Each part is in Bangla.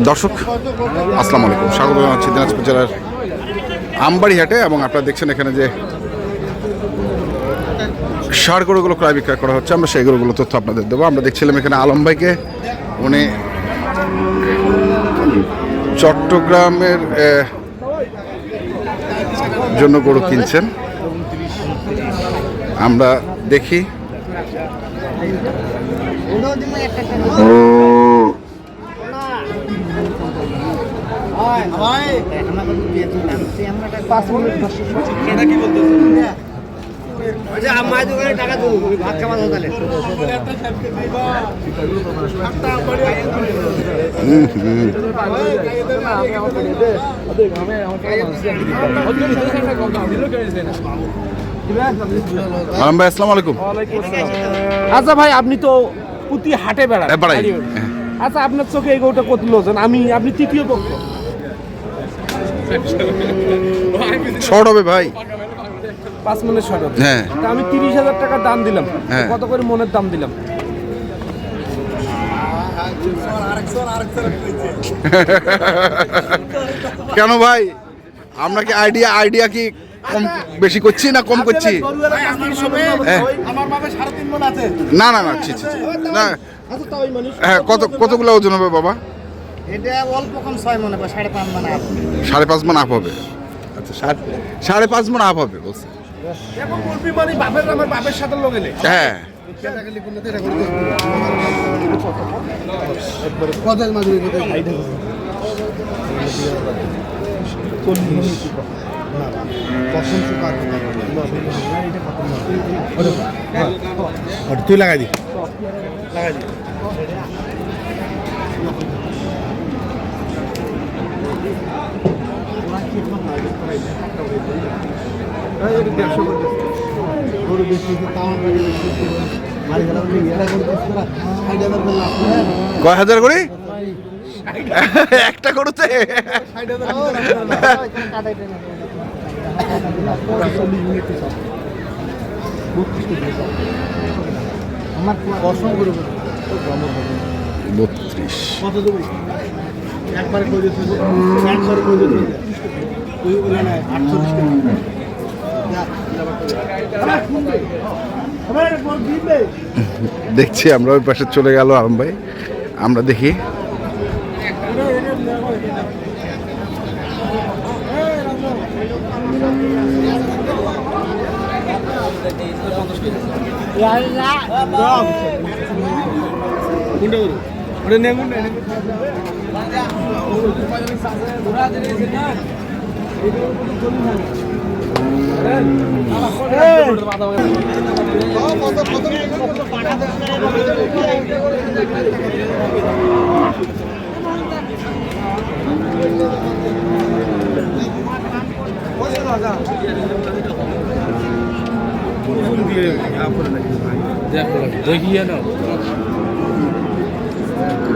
দর্শক আসসালামু আলাইকুম, স্বাগত জানাচ্ছি দিনাজপুর জেলার আমবাড়ি হাটে। এবং আপনারা দেখছেন এখানে যে ষাঁড় গরুগুলো ক্রয় বিক্রয় করা হচ্ছে, আমরা সেই গরুগুলো তথ্য আপনাদের দেবো। আমরা দেখছিলাম এখানে আলম ভাইকে, উনি চট্টগ্রামের জন্য গরু কিনছেন। আমরা দেখি আলম ভাই, আসসালামু আলাইকুম। আচ্ছা ভাই, আপনি তো প্রতি হাটে বেড়ান। আচ্ছা, আপনার চোখে এই গরুটা কত লোজন? আপনি তৃতীয় পক্ষ। শর্ট হবে ভাই, 5 মনের শর্ট হবে। হ্যাঁ, আমি 30,000 টাকা দাম দিলাম। কত করে মনের দাম দিলাম? কেন ভাই, আমরা কি আইডিয়া কি কম বেশি করছি না কম করছি? না না না, ছি ছি ছি, না। হ্যাঁ, কতগুলো ওজন হবে বাবা? এটা অল্প কম 6 মনে বা 5.5 মনে আপ। 5.5 মণ আপ হবে। আচ্ছা, 5.5 মণ আপ হবে বলছে। এখন বলবি মানে আমার বাপের সাথে লগেলে। হ্যাঁ, তুই লাগাই দি। কয় হাজার করে একটা করতে? আমার কসম করে 32 কত দেব? একবারে কই দিতে, একবারে কই দিতে তুই বলে না 48 টাকা। দেখছি আমরা ওই পাশে চলে গেল আলম ভাই, আমরা দেখি।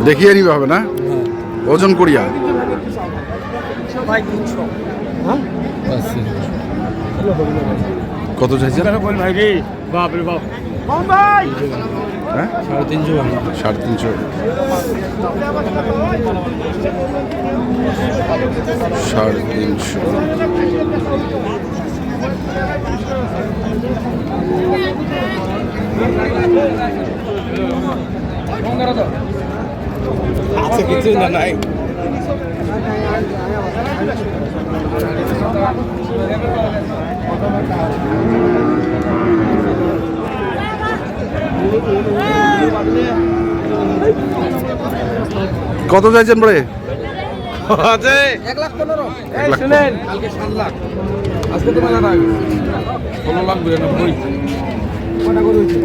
দেখিয়ে নিবে হবে না, ওজন করিয়া। কত চাইছেন? হ্যাঁ, 350। 350। কত চাইছেন পরে? 1,15,000। কালকে 7 লাখ, আজকে তো মেলা টাকা 16 লাখ 92। কটা করে হইছে?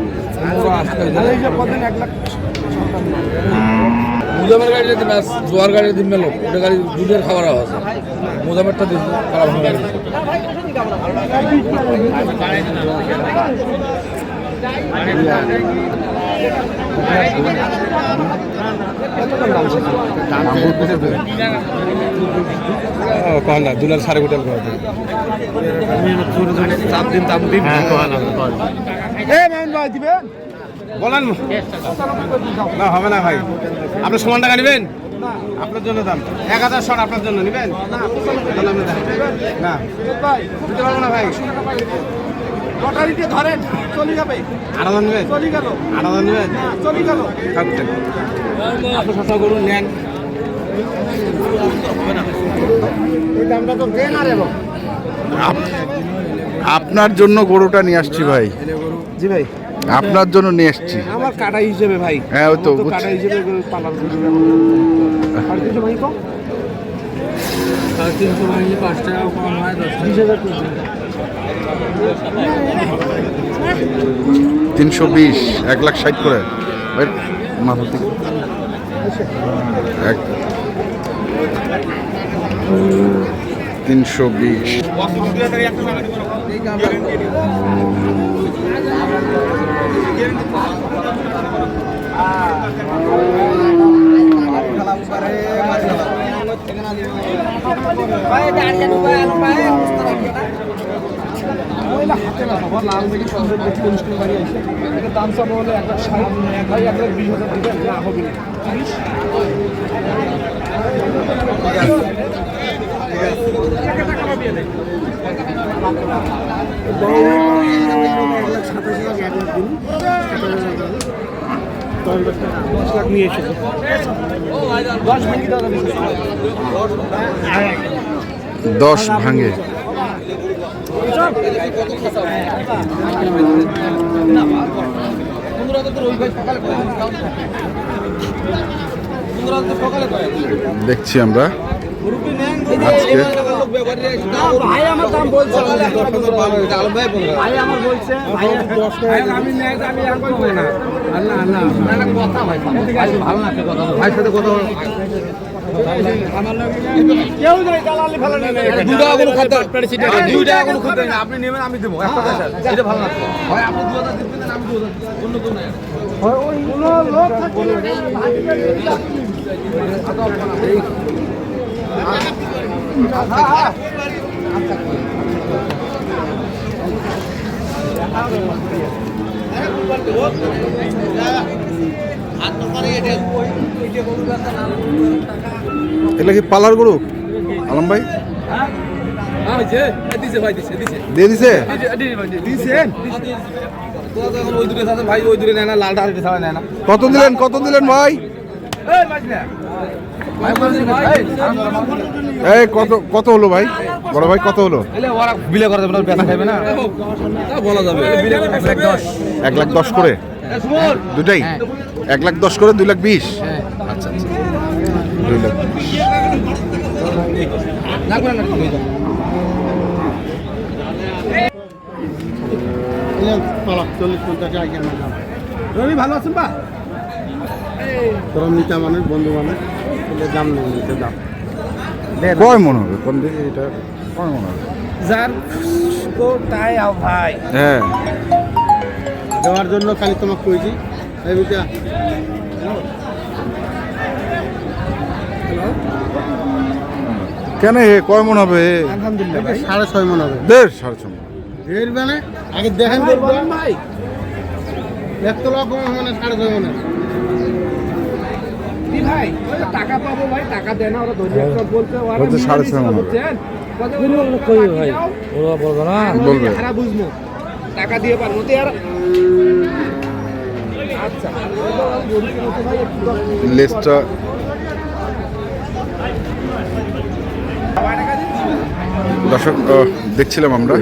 কতদিন 1 লাখ। মুজামের গাড়ি যদি ব্যাস জোয়ার গাড়ি দিন মেলো, ওটা গাড়ি দুধের খাবার আছে। মুজামেরটা দিন খারাপ হয়ে গেছে। কখন না 2 লাখ 5.5 কোটি করে দেন। চাপ দিন। মামুন ভাই দিবেন। বলেন না, হবে না ভাই। আপনি সমান টাকা নেবেন? আপনার জন্য দাম 1000 শট আপনার জন্য নেবেন? না দিতে পারবো না ভাই। লটারিতে ধরেন চলে যাবে। 8000 নেবেন? চলে গেল। 8000 নেবেন? চলে গেল। আপনি সস্তা করুন, নেন। এই দামটা তো দেন আরে বাবা। আপনার জন্য গরুটা নিয়ে আসছি ভাই, জি ভাই, আপনার জন্য নিয়ে আসছি। আমার কাটা হিসেবে ভাই। হ্যাঁ ওই তো তো কাটা হিসেবে পালার জন্য আর কিছু ভাই কম 350 ভাঙলে 5 টাকা কম হয় 20,000 করে 320, 1,60,000 করে ভাই, মাথা থেকে এক 320। লাল দেখি সুন্দর দেখতে অনুষ্ঠান বাড়ি আছে। এটা দাম সব হলে 1,60,000 ভাই, 1,20,000 দিবেন না হবে না 30। লাখ নিয়ে এসেছে 10 ভাঙি দাদা 10 ভাঙে। দেখছি আমরা আজকে ভাই আমার দাম বলছে ভাই আমার বলছে ভাই আমি আর বলবো না। আল্লাহ আল্লাহ না কথা ভাই ভালো না কথা ভাই সাথে কথা কেউ নাই দালালি ভালো নেই 2 টাকা কোনো খাদ্য 2 টাকা কোনো খাদ্য না আপনি নেবেন আমি দেবো একটা টাকা এটা ভালো না ভাই আপনি 2000 দিবেন আমি 2000 অন্য কেউ নাই হয় ওই লোক থাকলে এটা কি পালার গরু আলম ভাই? দিয়ে দিছে। কত দিলেন ভাই? এই কত হলো ভাই? বড় ভাই কত হলো? বিলে করে দেবেন ব্যথা খাইবে না বলা যাবে 1,10,000 করে দুটাই 1,10,000 করে 2,20,000। আচ্ছা আচ্ছা 2,20,000 রবি ভালো আছেন বা তোর নিতা মানুষ বন্ধু মানুষ দাম নেই নিতে দাম কয় মন হবে? কোন দিকে এটা কয় মন হবে? যার তো তাই আও ভাই হ্যাঁ দেওয়ার জন্য খালি তোমাকে কইছি এই বিটা কেন হে কয় মন হবে? আলহামদুলিল্লাহ ভাই 6.5 মন হবে 6.5 এর মানে আগে দেখেন করব ভাই দেখতে লোক মানে 6.5 মন কি ভাই টাকা পাবো ভাই টাকা দেনা ওরা দরিয়া বলতে ওরা 6.5 মন হবে। কত কই ভাই ওরা বলবো না বলবে হারা বুঝমু টাকা দিয়ে পারবো তো আর আচ্ছা লেসটা দর্শক দেখছিলাম আমরা।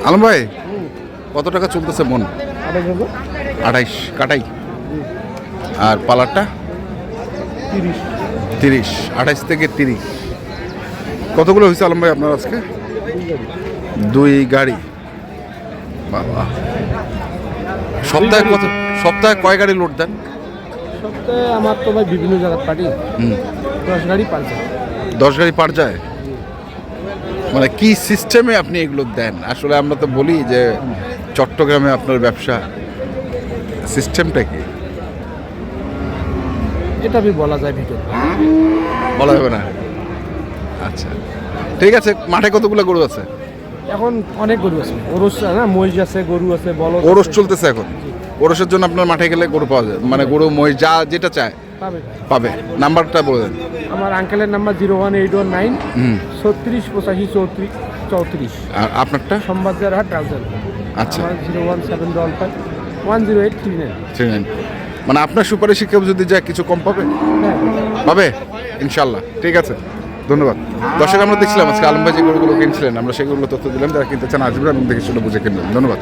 আলম ভাই কত টাকা চলতেছে মন? 28 কাটাই। আর পালারটা 30 28 থেকে 30। কতগুলো হয়েছে আলম ভাই আপনার আজকে? 2 গাড়ি। বাবা সপ্তাহে কয় গাড়ি লোড দেন? সপ্তাহে আমার তো ভাই বিভিন্ন জায়গায় পার্টি 10 গাড়ি পার যায়। 10 গাড়ি পার যায়? মানে কি সিস্টেমে আপনি এগুলো দেন? আসলে আমরা তো বলি যে চট্টগ্রামে আপনার ব্যবসা, সিস্টেমটা কি? এটা আমি বলা যায় ভিতরে বলা যাবে না। আচ্ছা ঠিক আছে। মাঠে কতগুলো গরু আছে? এখন অনেক গরু আছে, ওরস না মহিষ আছে, গরু আছে, বলদ ওরস চলতেছে এখন? ওরসের জন্য আপনার মাঠে গেলে গরু পাওয়া যায়, মানে গরু মহিষ যা যেটা চায় পাবে। পাবে। নাম্বারটা বলে দেন। আমার আঙ্কেলের নাম্বার 01819 হুম 36 85 34। আর আপনারটা? সম্বাদজার হাট রাউজান। আচ্ছা। আমার 01755 10839। 39। মানে আপনার সুপারিশে কেউ যদি যায় কিছু কম পাবে? পাবে ইনশাল্লাহ। ঠিক আছে, ধন্যবাদ। দর্শক, আমরা দেখছিলাম আজকে আলম ভাই যে গরুগুলো কিনছিলেন, আমরা সেগুলো তথ্য দিলাম। যারা কিনতে চান আসবেন এবং দেখে শুনে বুঝে কিনবেন। ধন্যবাদ।